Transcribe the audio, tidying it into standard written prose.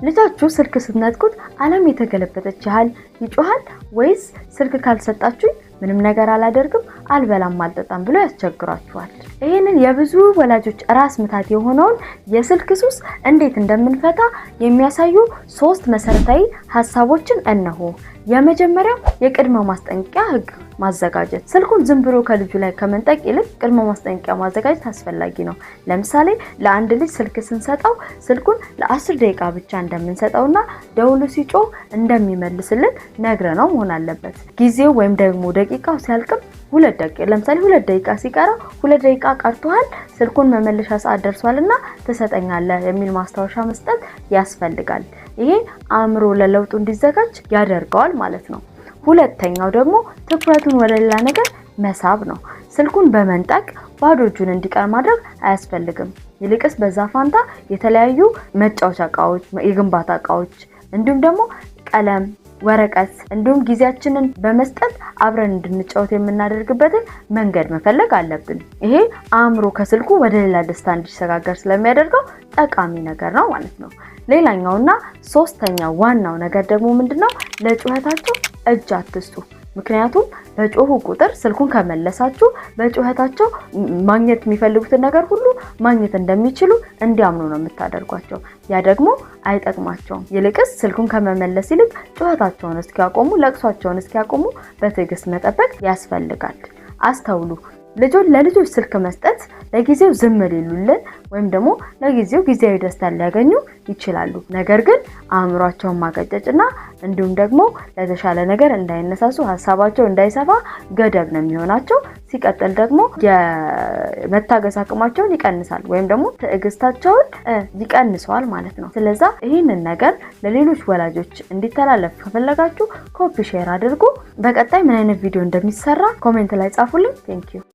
ልጃችሁ ስልክ ስትነጥቁት ዓለም የተገለበጠች ያህል ይጮሃል ወይስ ስልክ ካልሰጣችሁ ምንም ነገር አላደርግም አልበላም አልጠጣም ብሎ ያስቸግራችኋል? ይሄንን የብዙ ወላጆች ራስ ምታት የሆነውን የስልክ ሱስ እንዴት እንደምንፈታ የሚያሳዩ 3 መሰረታዊ ሐሳቦችን እነሆ። የመጀመሪያው የቅድመ ማስጠንቀቂያ ህግ ማዘጋጀት። ስልኩን ዝም ብሎ ከልጁ ላይ ከመንጠቅ ይልቅ ቅድመ ማስጠንቀቂያ ማዘጋጀት አስፈላጊ ነው። ለምሳሌ ለአንድ ልጅ ስልክ ስንሰጠው ስልኩን ለ10 ደቂቃ ብቻ እንደምንሰጠውና ደውሉ ሲጮህ እንደሚመልስልን ነግረነው መሆን አለበት። ጊዜው ወይም ደግሞ ደቂቃው ሲያልቅም 2 ደቂቃ ለምሳሌ 2 ደቂቃ ሲቀረው 2 ደቂቃ ቀርቷል ስልኩን መመለሻ ሰዓት ደርሷልና ተሰጠኛለህ የሚል ማስታወሻ መስጠት ያስፈልጋል። ይሄ አእምሮ ለለውጡ እንዲዘጋጅ ያደርገዋል ማለት ነው። ሁለተኛው ደግሞ ትኩረቱን ወደ ሌላ ነገር መሳብ ነው። ስልኩን በመንጠቅ ባዶ እጁን እንዲቀር ማድረግ አያስፈልግም። ይልቅስ በዛ ፋንታ የተለያዩ መጫወቻ እቃዎች፣ የግንባታ እቃዎች እንዲሁም ደግሞ ቀለም፣ ወረቀት እንዲሁም ጊዜያችንን በመስጠት አብረን እንድንጫወት የምናደርግበትን መንገድ መፈለግ አለብን። ይሄ አእምሮ ከስልኩ ወደ ሌላ ደስታ እንዲሸጋገር ስለሚያደርገው ጠቃሚ ነገር ነው ማለት ነው። ሌላኛውና ሶስተኛው ዋናው ነገር ደግሞ ምንድነው? ለጩኸታቸው እጅ አትስጡ። ምክንያቱም በጮሁ ቁጥር ስልኩን ከመለሳችሁ በጩኸታቸው ማግኘት የሚፈልጉትን ነገር ሁሉ ማግኘት እንደሚችሉ እንዲያምኑ ነው የምታደርጓቸው። ያ ደግሞ አይጠቅማቸውም። ይልቅስ ስልኩን ከመመለስ ይልቅ ጩኸታቸውን እስኪያቆሙ፣ ለቅሷቸውን እስኪያቆሙ በትዕግስት መጠበቅ ያስፈልጋል። አስተውሉ። ለልጆች ስልክ መስጠት ለጊዜው ዝም ሊሉልን ወይም ደግሞ ለጊዜው ጊዜያዊ ደስታ ሊያገኙ ይችላሉ። ነገር ግን አእምሯቸውን ማቀጨጭና እንዲሁም ደግሞ ለተሻለ ነገር እንዳይነሳሱ ሐሳባቸው እንዳይሰፋ ገደብ ነው የሚሆናቸው። ሲቀጥል ደግሞ የመታገስ አቅማቸውን ይቀንሳል ወይም ደግሞ ትዕግስታቸውን ይቀንሰዋል ማለት ነው። ስለዚህ ይህንን ነገር ለሌሎች ወላጆች እንዲተላለፍ ከፈለጋችሁ ኮፒ ሼር አድርጉ። በቀጣይ ምን አይነት ቪዲዮ እንደሚሰራ ኮሜንት ላይ ጻፉልኝ። ቴንክ ዩ